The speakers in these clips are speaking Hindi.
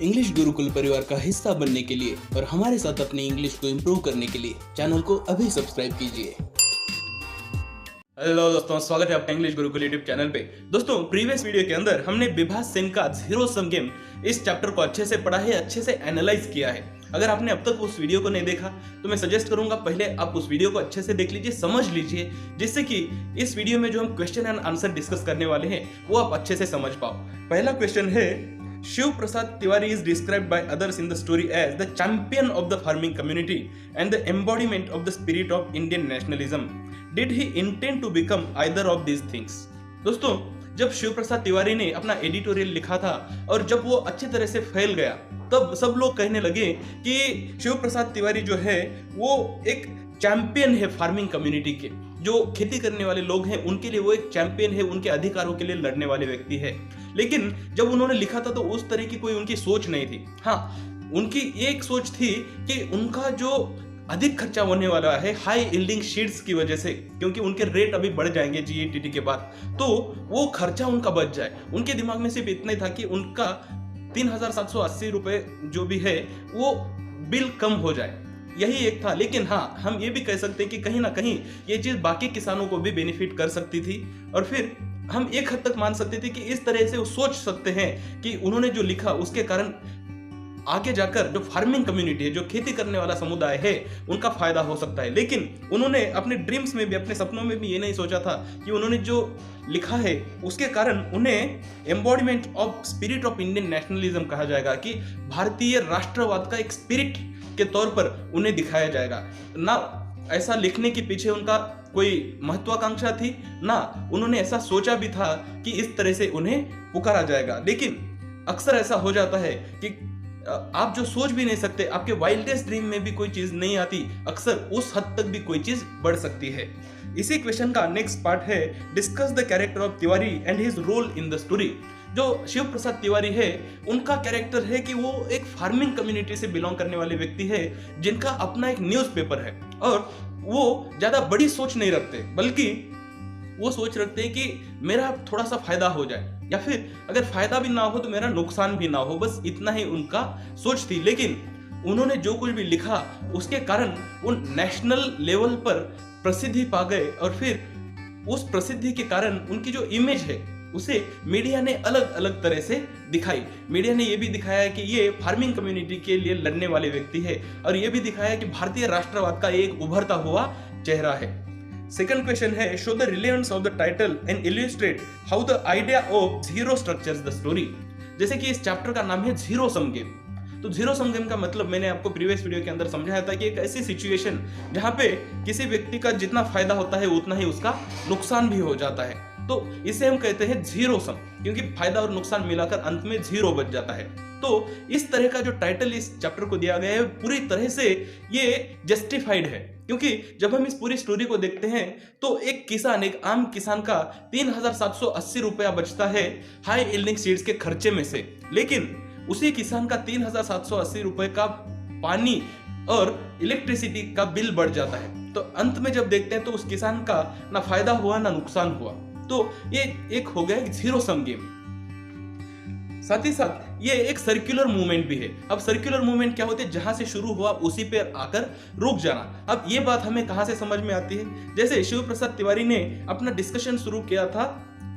इंग्लिश गुरुकुल परिवार का हिस्सा बनने के लिए और हमारे साथ अपनी इंग्लिश को इम्प्रूव करने के लिए चैनल को अभी सब्सक्राइब कीजिए। हेलो दोस्तों, स्वागत है आपका इंग्लिश गुरुकुल यूट्यूब चैनल पे। दोस्तों, प्रीवियस वीडियो के अंदर हमने विभास सेन का जीरो सम गेम इस चैप्टर को अच्छे से पढ़ा है, अच्छे से एनालाइज किया है। अगर आपने अब तक उस वीडियो को नहीं देखा तो मैं सजेस्ट करूंगा पहले आप उस वीडियो को अच्छे से देख लीजिए, समझ लीजिए, जिससे कि इस वीडियो में जो हम क्वेश्चन एंड आंसर डिस्कस करने वाले हैं वो आप अच्छे से समझ पाओ। पहला क्वेश्चन है, Shiv Prasad Tiwari is described by others in the story as the champion of the farming community and the embodiment of the spirit of Indian nationalism. Did he intend to become either of these things? दोस्तों, जब शिव प्रसाद तिवारी ने अपना एडिटोरियल लिखा था और जब वो अच्छी तरह से फैल गया तब सब लोग कहने लगे कि शिव प्रसाद तिवारी जो है वो एक चैंपियन है फार्मिंग कम्युनिटी के। जो खेती करने वाले लोग हैं उनके लिए वो एक चैंपियन है, उनके अधिकारों के लिए लड़ने वाले व्यक्ति है। लेकिन जब उन्होंने लिखा था तो उस तरह की कोई उनकी सोच नहीं थी। हाँ, उनकी एक सोच थी कि उनका जो अधिक खर्चा होने वाला है हाई यील्डिंग सीड्स की वजह से, क्योंकि उनके रेट अभी बढ़ जाएंगे जीएटीटी के बाद, तो वो खर्चा उनका बच जाए। उनके दिमाग में सिर्फ इतना ही था कि उनका 3780 रुपए जो भी है वो बिल कम हो जाए, यही एक था। लेकिन हाँ, हम ये भी कह सकते हैं कि कहीं ना कहीं ये चीज बाकी किसानों को भी बेनिफिट कर सकती थी, और फिर हम एक हद तक मान सकते थे कि इस तरह से वो सोच सकते हैं कि उन्होंने जो लिखा उसके कारण आगे जाकर जो फार्मिंग कम्युनिटी है, जो खेती करने वाला समुदाय है, उनका फायदा हो सकता है। लेकिन उन्होंने अपने ड्रीम्स में भी, अपने सपनों में भी ये नहीं सोचा था कि उन्होंने जो लिखा है उसके कारण उन्हें embodiment of spirit of Indian nationalism कहा जाएगा, कि भारतीय राष्ट्रवाद का एक स्पिरिट के तौर पर उन्हें दिखाया जाएगा। ना ऐसा लिखने के पीछे उनका कोई महत्वाकांक्षा थी, ना उन्होंने ऐसा सोचा भी था कि इस तरह से उन्हें पुकारा जाएगा। लेकिन अक्सर ऐसा हो जाता है कि आप जो सोच भी नहीं सकते, आपके वाइल्डेस्ट ड्रीम में भी कोई चीज नहीं आती, अक्सर उस हद तक भी कोई चीज बढ़ सकती है। इसी क्वेश्चन का नेक्स्ट पार्ट है, discuss the character of Tiwari and his role in the story. जो शिव प्रसाद तिवारी है उनका कैरेक्टर है कि वो एक फार्मिंग कम्युनिटी से बिलोंग करने वाले व्यक्ति है, जिनका अपना एक न्यूज़पेपर है, और वो ज्यादा बड़ी सोच नहीं रखते, बल्कि वो सोच रखते हैं कि मेरा थोड़ा सा फायदा हो जाए, या फिर अगर फायदा भी ना हो तो मेरा नुकसान भी ना हो, बस इतना ही उनका सोच थी। लेकिन उन्होंने जो कुछ भी लिखा उसके कारण वो नेशनल लेवल पर प्रसिद्धि पा गए, और फिर उस प्रसिद्धि के कारण उनकी जो इमेज है उसे मीडिया ने अलग अलग तरह से दिखाई। मीडिया ने यह भी दिखाया कि ये फार्मिंग कम्युनिटी के लिए लड़ने वाले व्यक्ति है, और यह भी दिखाया कि भारतीय राष्ट्रवाद का एक उभरता हुआ चेहरा है। सेकंड क्वेश्चन है, show the relevance of the title and illustrate how the idea of zero structures the story. जैसे कि इस चैप्टर का नाम है जीरो सम गेम, तो जीरो सम गेम का मतलब मैंने आपको प्रीवियस वीडियो के अंदर समझाया था कि एक ऐसी सिचुएशन जहां पे किसी व्यक्ति का जितना फायदा होता है उतना ही उसका नुकसान भी हो जाता है, तो इसे हम कहते हैं जीरो सम, क्योंकि फायदा और नुकसान मिलाकर अंत में जीरो बच जाता है। तो इस तरह का जो टाइटल इस चैप्टर को दिया गया है पूरी तरह से ये जस्टिफाइड है, क्योंकि जब हम इस पूरी स्टोरी को देखते हैं तो एक किसान, एक आम किसान का 3780 रुपया बचता है हाई यील्डिंग सीड्स के खर्चे में से, लेकिन उसी किसान का 3780 रुपए का पानी और इलेक्ट्रिसिटी का बिल बढ़ जाता है। तो अंत में जब देखते हैं तो उस किसान का ना फायदा हुआ ना नुकसान हुआ। तो ये एक हो गया जीरो सम गेम। साथ ही साथ ये एक सर्कुलर मूवमेंट भी है। अब सर्कुलर मूवमेंट क्या होते हैं, जहां से शुरू हुआ उसी पे आकर रुक जाना। अब ये बात हमें कहां से समझ में आती है, जैसे शिव प्रसाद तिवारी ने अपना डिस्कशन शुरू किया था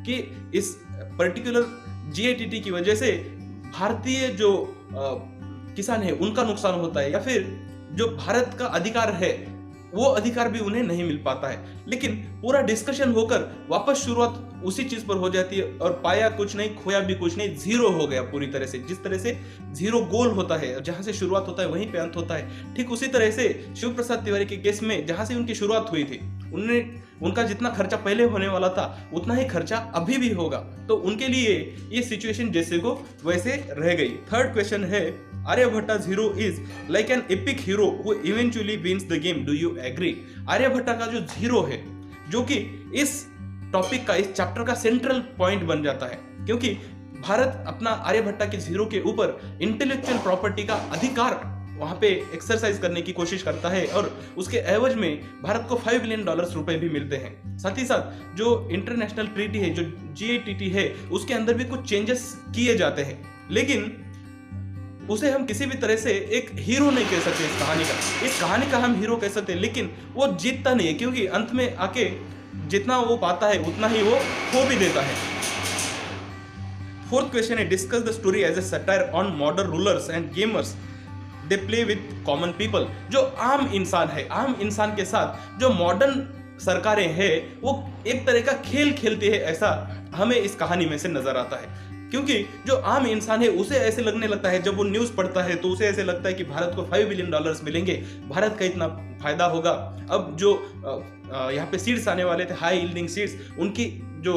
कि इस पर्टिकुलर जीएटीटी की वजह से भारतीय जो किसान है उनका नुकसान होता है, या फिर जो भारत का अधिकार है वो अधिकार भी उन्हें नहीं मिल पाता है। लेकिन पूरा डिस्कशन होकर वापस शुरुआत उसी चीज पर हो जाती है, और पाया कुछ नहीं, खोया भी कुछ नहीं, जीरो हो गया पूरी तरह से। जिस तरह से जीरो गोल होता है, जहां से शुरुआत होता है वहीं पे अंत होता है, ठीक उसी तरह से शिव प्रसाद तिवारी के केस में जहां से उनकी शुरुआत हुई थी, उनका जितना खर्चा पहले होने वाला था उतना ही खर्चा अभी भी होगा। तो उनके लिए ये सिचुएशन जैसे को वैसे रह गई। थर्ड क्वेश्चन है, Aryabhatta zero is like an epic hero who eventually wins the game, do you agree. Aryabhatta का जो जीरो है, जो कि इस टॉपिक का, इस चैप्टर का सेंट्रल पॉइंट बन जाता है, क्योंकि भारत अपना आर्यभट्टा के जीरो के ऊपर इंटेलेक्चुअल प्रॉपर्टी का अधिकार वहां पे एक्सरसाइज करने की कोशिश करता है, और उसके एवज में भारत को $5 बिलियन रुपए भी मिलते हैं। साथ ही साथ जो इंटरनेशनल ट्रीटी है, जो जीएटीटी है, उसके अंदर भी कुछ चेंजेस किए जाते हैं। लेकिन उसे हम किसी भी तरह से एक हीरो नहीं कह सकते इस कहानी का हम हीरो कह सकते हैं, लेकिन वो जीतता नहीं है क्योंकि अंत में आके जितना वो पाता है उतना ही वो खो भी देता है। फोर्थ क्वेश्चन है, discuss the story as a satire on modern rulers and gamers they play with common people. जो आम इंसान है, आम इंसान के साथ जो मॉडर्न सरकारें हैं वो एक तरह का खेल खेलती है, ऐसा हमें इस कहानी में से नजर आता है। क्योंकि जो आम इंसान है उसे ऐसे लगने लगता है, जब वो न्यूज़ पढ़ता है तो उसे ऐसे लगता है कि भारत को $5 बिलियन मिलेंगे, भारत का इतना फायदा होगा। अब जो यहाँ पे सीड्स आने वाले थे, हाई यील्डिंग सीड्स, उनकी जो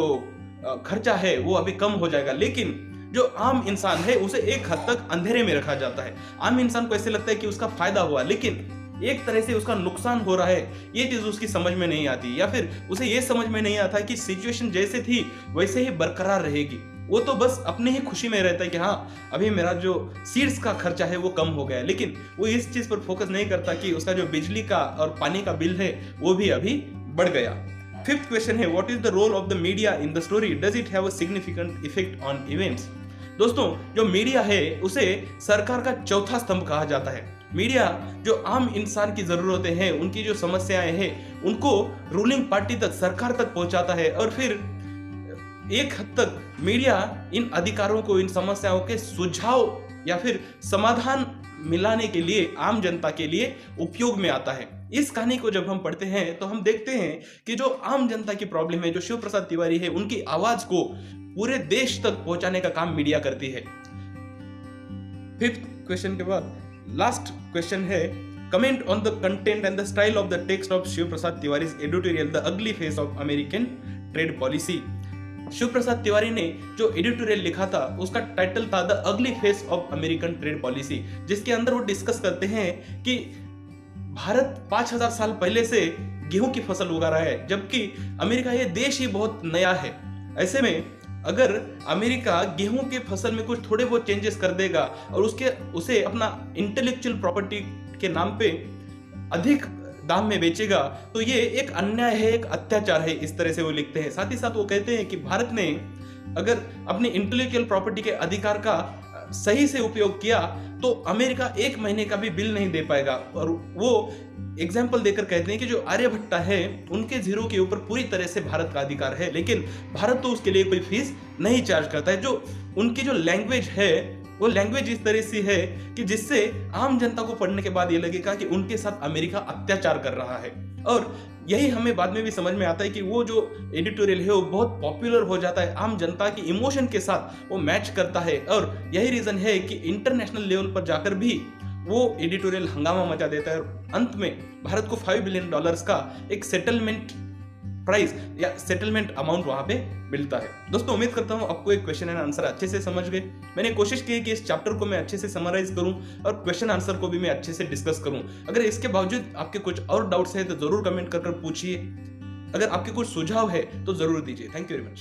खर्चा है वो अभी कम हो जाएगा। लेकिन जो आम इंसान है उसे एक हद तक अंधेरे में रखा जाता है। आम इंसान को ऐसे लगता है कि उसका फायदा हुआ, लेकिन एक तरह से उसका नुकसान हो रहा है, ये चीज उसकी समझ में नहीं आती, या फिर उसे ये समझ में नहीं आता कि सिचुएशन जैसे थी वैसे ही बरकरार रहेगी। वो तो बस अपने ही खुशी में रहता है कि हाँ अभी मेरा जो सीड्स का खर्चा है वो कम हो गया है, लेकिन वो इस चीज पर फोकस नहीं करता कि उसका जो बिजली का और पानी का बिल है वो भी अभी बढ़ गया। फिफ्थ क्वेश्चन है, what is the role of the media in the story, does it have a significant effect on events. दोस्तों, जो मीडिया है उसे सरकार का चौथा स्तंभ कहा जाता है। मीडिया जो आम इंसान की जरूरतें हैं, उनकी जो समस्याएं हैं, उनको रूलिंग पार्टी तक, सरकार तक पहुंचाता है, और फिर एक हद तक मीडिया इन अधिकारों को, इन समस्याओं के सुझाव या फिर समाधान मिलाने के लिए आम जनता के लिए उपयोग में आता है। इस कहानी को जब हम पढ़ते हैं तो हम देखते हैं कि जो आम जनता की प्रॉब्लम है, जो शिव प्रसाद तिवारी है, उनकी आवाज को पूरे देश तक पहुंचाने का काम मीडिया करती है। फिफ्थ क्वेश्चन के बाद लास्ट क्वेश्चन है, comment on the content and the style of the text of Shiv Prasad Tiwari's editorial the ugly face of American trade policy. Shiv Prasad Tiwari ने जो एडिटोरियल लिखा था उसका टाइटल था the ugly face of American trade policy, जिसके अंदर वो डिस्कस करते हैं कि भारत 5000 साल पहले से गेहूं की फसल उगा रहा है, जबकि अमेरिका ये देश ही बहुत नया है। ऐसे में अगर अमेरिका गेहूं के फसल में कुछ थोड़े बहुत चेंजेस कर देगा और उसे अपना इंटेलेक्चुअल प्रॉपर्टी के नाम पे अधिक दाम में बेचेगा, तो ये एक अन्याय है, एक अत्याचार है, इस तरह से वो लिखते हैं। साथ ही साथ वो कहते हैं कि भारत ने अगर अपनी इंटेलेक्चुअल प्रॉपर्टी के अधिकार का सही से उपयोग किया तो अमेरिका 1 महीने का भी बिल नहीं दे पाएगा। और वो एग्जाम्पल देकर कहते हैं कि जो आर्यभट्टा है उनके जीरो के ऊपर पूरी तरह से भारत का अधिकार है, लेकिन भारत तो उसके लिए कोई फीस नहीं चार्ज करता है। जो उनकी जो लैंग्वेज है वो लैंग्वेज इस तरह से है कि जिससे आम जनता को पढ़ने के बाद ये लगेगा कि उनके साथ अमेरिका अत्याचार कर रहा है। और यही हमें बाद में भी समझ में आता है कि वो जो एडिटोरियल है वो बहुत पॉपुलर हो जाता है, आम जनता की इमोशन के साथ वो मैच करता है, और यही रीजन है कि इंटरनेशनल लेवल पर जाकर भी वो एडिटोरियल हंगामा मचा देता है। और अंत में भारत को $5 बिलियन का एक सेटलमेंट प्राइस या सेटलमेंट अमाउंट वहां पे मिलता है। दोस्तों, उम्मीद करता हूं आपको एक क्वेश्चन एंड आंसर अच्छे से समझ गए। मैंने कोशिश की कि इस चैप्टर को मैं अच्छे से समराइज करूं और क्वेश्चन आंसर को भी मैं अच्छे से डिस्कस करूं। अगर इसके बावजूद आपके कुछ और डाउट्स है तो जरूर कमेंट कर पूछिए। अगर आपके कुछ सुझाव है तो जरूर दीजिए। Thank you very much.